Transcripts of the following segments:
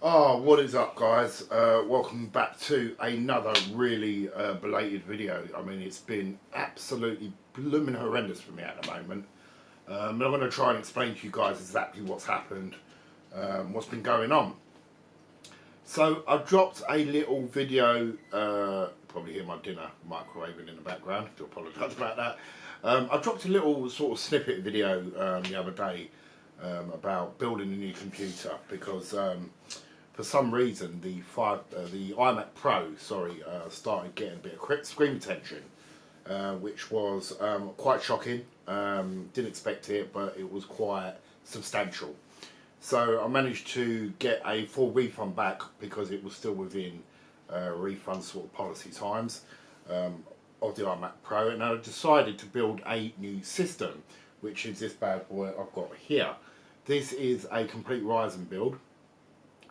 Oh, what is up, guys? Welcome back to another really belated video. I mean, it's been absolutely blooming horrendous for me at the moment. And I'm going to try and explain to you guys exactly what's happened, what's been going on. So, I've dropped a little video, probably hear my dinner microwaving in the background, I do apologise about that. I dropped a little sort of snippet video the other day about building a new computer because for some reason the iMac Pro, started getting a bit of screen retention, which was quite shocking. Didn't expect it, but it was quite substantial. So I managed to get a full refund back because it was still within refund sort of policy times of the iMac Pro, and I decided to build a new system, which is this bad boy I've got here. This is a complete Ryzen build.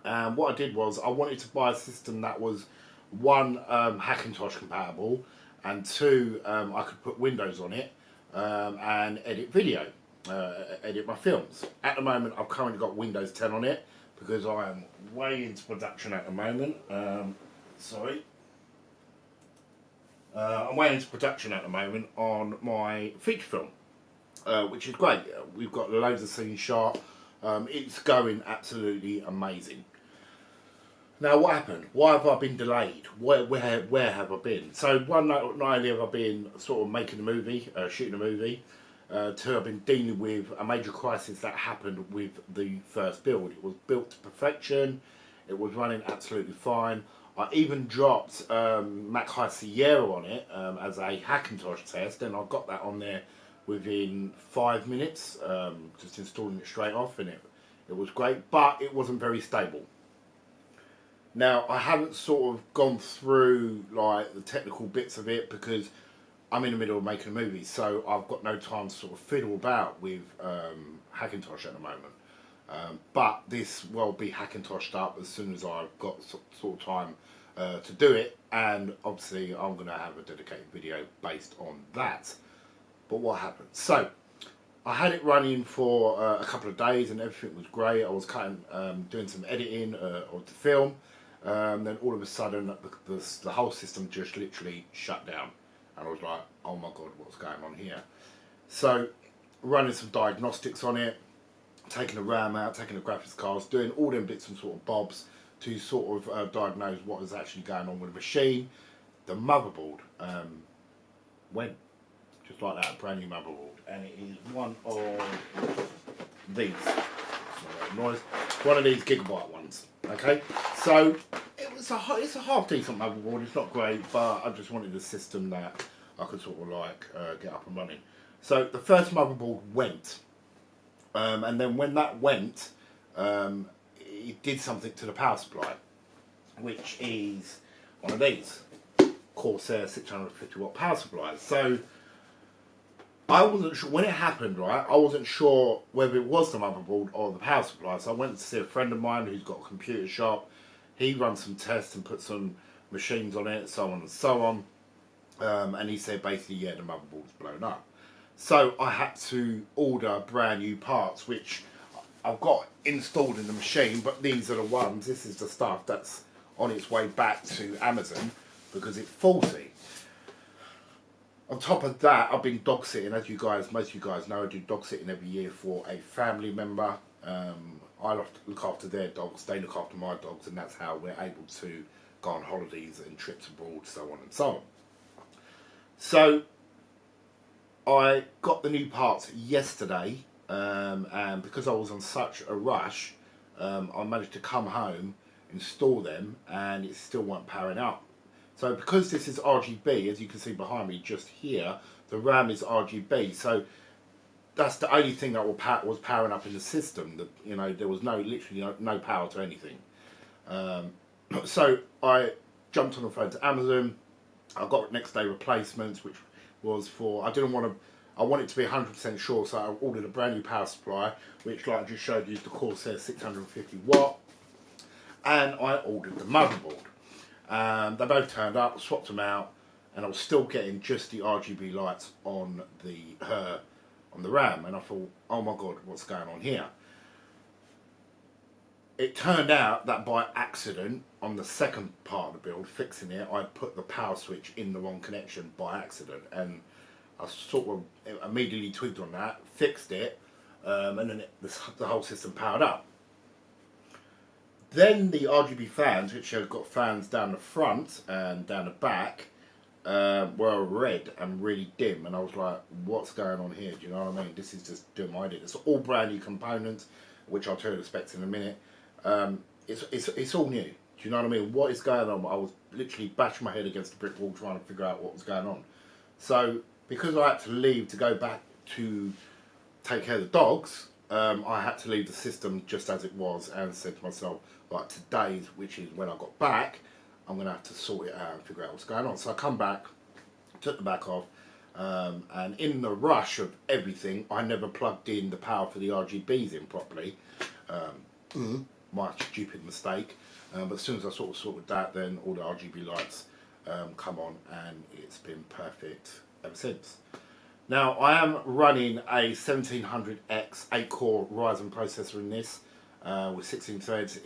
And what I did was I wanted to buy a system that was one, Hackintosh compatible, and two, I could put Windows on it and edit video, edit my films. At the moment I've currently got Windows 10 on it because I am way into production at the moment. I'm way into production at the moment on my feature film, which is great. We've got loads of scenes shot. It's going absolutely amazing. Now, what happened? Why have I been delayed? Where have I been? So, one, not only have I been sort of making a movie, shooting a movie, two, I've been dealing with a major crisis that happened with the first build. It was built to perfection. It was running absolutely fine. I even dropped Mac High Sierra on it as a Hackintosh test, and I got that on there within 5 minutes, just installing it straight off, and it was great, but it wasn't very stable. Now, I haven't sort of gone through like the technical bits of it because I'm in the middle of making a movie, so I've got no time to sort of fiddle about with Hackintosh at the moment. But this will be Hackintoshed up as soon as I've got sort of time to do it, and obviously I'm going to have a dedicated video based on that. But what happened? So, I had it running for a couple of days and everything was great. I was doing some editing of the film. Then all of a sudden, the whole system just literally shut down. And I was like, oh my God, what's going on here? So, running some diagnostics on it, taking the RAM out, taking the graphics cards, doing all them bits and sort of bobs to sort of diagnose what was actually going on with the machine. The motherboard went. Just like that, brand new motherboard, and it is one of these. Noise. One of these gigabyte ones. Okay, so it's a half decent motherboard. It's not great, but I just wanted a system that I could sort of like get up and running. So the first motherboard went, and then when that went, it did something to the power supply, which is one of these Corsair 650 watt power supplies. So I wasn't sure when it happened, right? I wasn't sure whether it was the motherboard or the power supply. So I went to see a friend of mine who's got a computer shop. He runs some tests and put some machines on it, so on and so on. And he said basically, yeah, the motherboard's blown up. So I had to order brand new parts, which I've got installed in the machine, but these are the ones. This is the stuff that's on its way back to Amazon because it's faulty. On top of that, I've been dog sitting, as most of you guys know, I do dog sitting every year for a family member. I look after their dogs, they look after my dogs, and that's how we're able to go on holidays and trips abroad, so on and so on. So, I got the new parts yesterday, and because I was on such a rush, I managed to come home, install them, and it still weren't powering up. So because this is RGB, as you can see behind me just here, the RAM is RGB. So that's the only thing that was powering up in the system. There was literally no power to anything. So I jumped on the phone to Amazon. I got next day replacements, which was for, I wanted to be 100% sure, so I ordered a brand new power supply, which like I just showed you, the Corsair 650 watt. And I ordered the motherboard. They both turned up, swapped them out, and I was still getting just the RGB lights on the RAM. And I thought, oh my God, what's going on here? It turned out that by accident, on the second part of the build, fixing it, I put the power switch in the wrong connection by accident, and I sort of immediately tweaked on that, fixed it, and then the whole system powered up. Then the RGB fans, which have got fans down the front and down the back, were red and really dim, and I was like, what's going on here? Do you know what I mean? This is just doing my idea. It's all brand new components, which I'll tell you the specs in a minute. It's all new. Do you know what I mean? What is going on? I was literally bashing my head against the brick wall trying to figure out what was going on. So because I had to leave to go back to take care of the dogs, I had to leave the system just as it was, and said to myself, like, today, which is when I got back, I'm going to have to sort it out and figure out what's going on. So I come back, took the back off, and in the rush of everything, I never plugged in the power for the RGBs in properly. My stupid mistake. But as soon as I sort of sorted that, then all the RGB lights come on, and it's been perfect ever since. Now, I am running a 1700X 8-core Ryzen processor in this with 16 threads.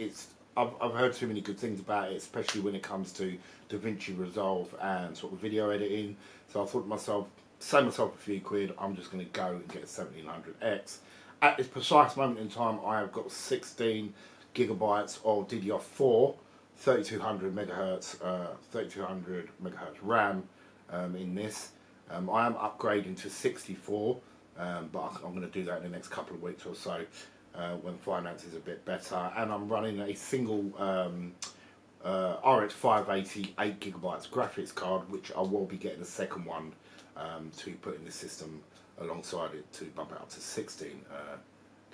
I've heard too many good things about it, especially when it comes to DaVinci Resolve and sort of video editing. So I thought to myself, save myself a few quid, I'm just going to go and get a 1700X. At this precise moment in time, I have got 16 gigabytes of DDR4, 3200 megahertz, 3200 megahertz RAM in this. I am upgrading to 64, but I'm going to do that in the next couple of weeks or so when finance is a bit better. And I'm running a single RX 580 8GB graphics card, which I will be getting a second one to put in the system alongside it to bump it up to 16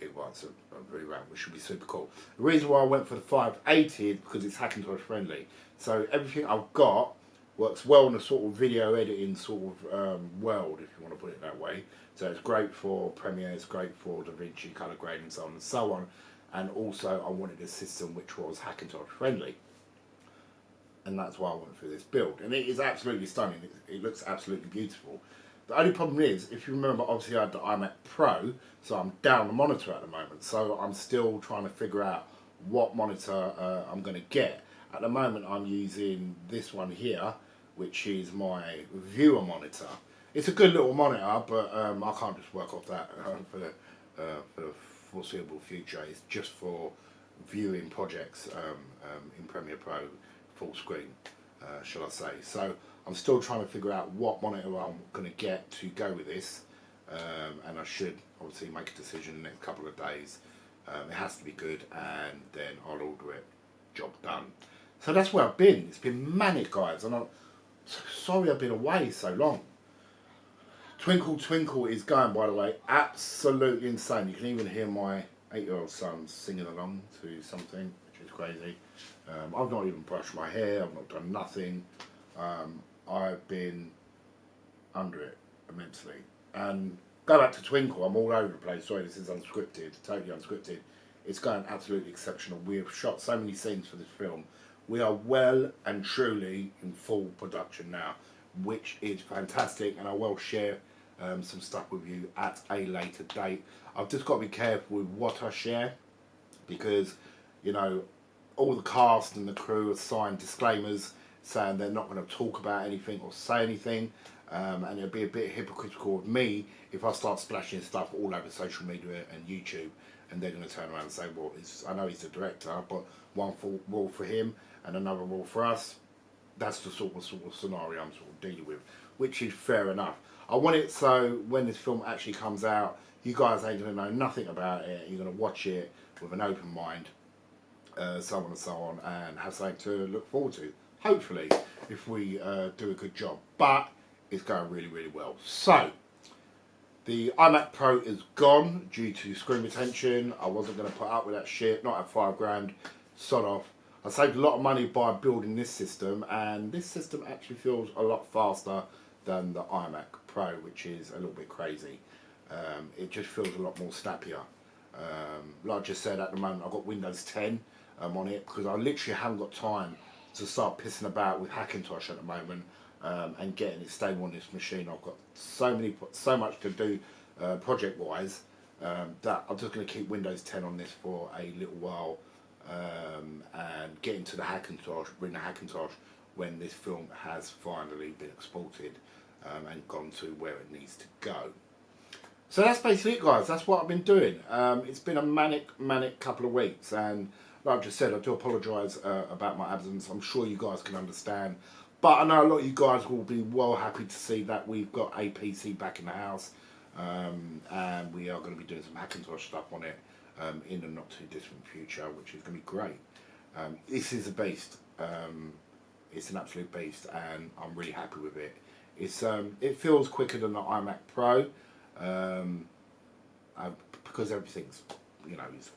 gigabytes of VRAM, which should be super cool. The reason why I went for the 580 is because it's Hackintosh friendly. So everything I've got works well in a sort of video editing sort of world, if you want to put it that way. So it's great for Premiere, it's great for DaVinci, color grading, so on and so on. And also I wanted a system which was Hackintosh friendly. And that's why I went for this build. And it is absolutely stunning. It looks absolutely beautiful. The only problem is, if you remember, obviously I had the iMac Pro, so I'm down the monitor at the moment. So I'm still trying to figure out what monitor I'm going to get. At the moment I'm using this one here, which is my viewer monitor. It's a good little monitor, but I can't just work off that for the foreseeable future. It's just for viewing projects in Premiere Pro full screen, shall I say. So I'm still trying to figure out what monitor I'm going to get to go with this, and I should obviously make a decision in the next couple of days. It has to be good, and then I'll order it. Job done. So that's where I've been. It's been manic, guys, and I'm sorry I've been away so long. Twinkle Twinkle is going, by the way, absolutely insane. You can even hear my 8-year-old son singing along to something, which is crazy. I've not even brushed my hair, I've not done nothing. I've been under it immensely. And go back to Twinkle, I'm all over the place. Sorry, this is unscripted, totally unscripted. It's going absolutely exceptional. We have shot so many scenes for this film. We are well and truly in full production now, which is fantastic, and I will share some stuff with you at a later date. I've just got to be careful with what I share, because, you know, all the cast and the crew have signed disclaimers saying they're not going to talk about anything or say anything, and it'll be a bit hypocritical of me if I start splashing stuff all over social media and YouTube, and they're going to turn around and say, well, I know he's the director, but one rule for him and another rule for us. That's the sort of scenario I'm sort of dealing with, which is fair enough. I want it so when this film actually comes out, you guys ain't going to know nothing about it. You're going to watch it with an open mind, so on and so on, and have something to look forward to. Hopefully, if we do a good job. But it's going really, really well. So, the iMac Pro is gone due to screen retention. I wasn't going to put up with that shit, not at £5 grand. Sod off. I saved a lot of money by building this system, and this system actually feels a lot faster than the iMac Pro, which is a little bit crazy. It just feels a lot more snappier. Like I just said, at the moment I've got Windows 10 on it, because I literally haven't got time to start pissing about with Hackintosh at the moment and getting it stable on this machine. I've got so much to do project wise that I'm just going to keep Windows 10 on this for a little while and get into the Hackintosh, bring the Hackintosh when this film has finally been exported and gone to where it needs to go. So that's basically it, guys. That's what I've been doing. It's been a manic couple of weeks, and like I just said, I do apologise about my absence. I'm sure you guys can understand, but I know a lot of you guys will be well happy to see that we've got a PC back in the house, and we are going to be doing some Hackintosh stuff on it in the not too distant future, which is going to be great. This is a beast. It's an absolute beast, and I'm really happy with it. It feels quicker than the iMac Pro. Because everything's, is,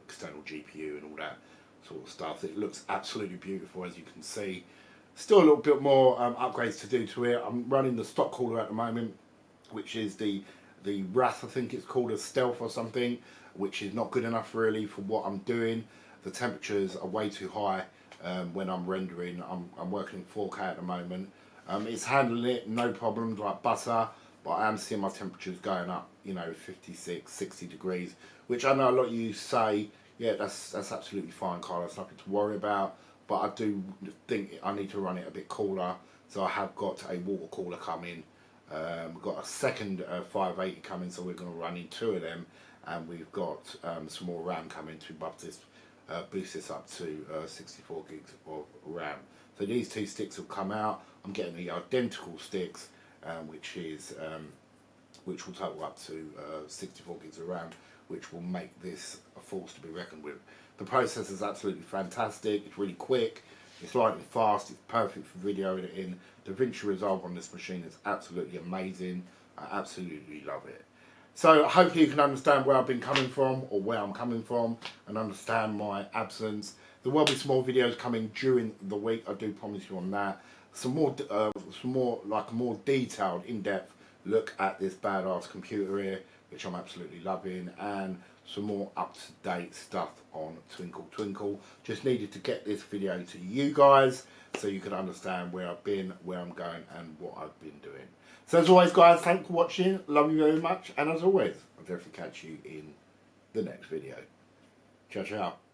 external GPU and all that sort of stuff. It looks absolutely beautiful, as you can see. Still a little bit more upgrades to do to it. I'm running the stock cooler at the moment, which is the Wrath, I think it's called, a Stealth or something, which is not good enough really for what I'm doing. The temperatures are way too high when I'm rendering. I'm working 4K at the moment. It's handling it, no problems, like butter. But I am seeing my temperatures going up, 56, 60 degrees, which I know a lot of you say, yeah, that's absolutely fine, Carl, that's nothing to worry about. But I do think I need to run it a bit cooler, so I have got a water cooler coming. We've got a second 580 coming, so we're going to run in 2 of them, and we've got some more RAM coming to boost this up to 64 gigs of RAM. So these 2 sticks will come out. I'm getting the identical sticks. Which will total up to 64 gigs of RAM, which will make this a force to be reckoned with. The processor is absolutely fantastic. It's really quick. It's lightning fast. It's perfect for video editing. DaVinci Resolve on this machine is absolutely amazing. I absolutely love it. So hopefully you can understand where I've been coming from, or where I'm coming from, and understand my absence. There will be some more videos coming during the week. I do promise you on that. Some more detailed, in-depth look at this badass computer here, which I'm absolutely loving, and some more up-to-date stuff on Twinkle Twinkle. Just needed to get this video to you guys so you can understand where I've been, where I'm going, and what I've been doing. So as always, guys, thanks for watching. Love you very much, and as always, I'll definitely catch you in the next video. Ciao, ciao.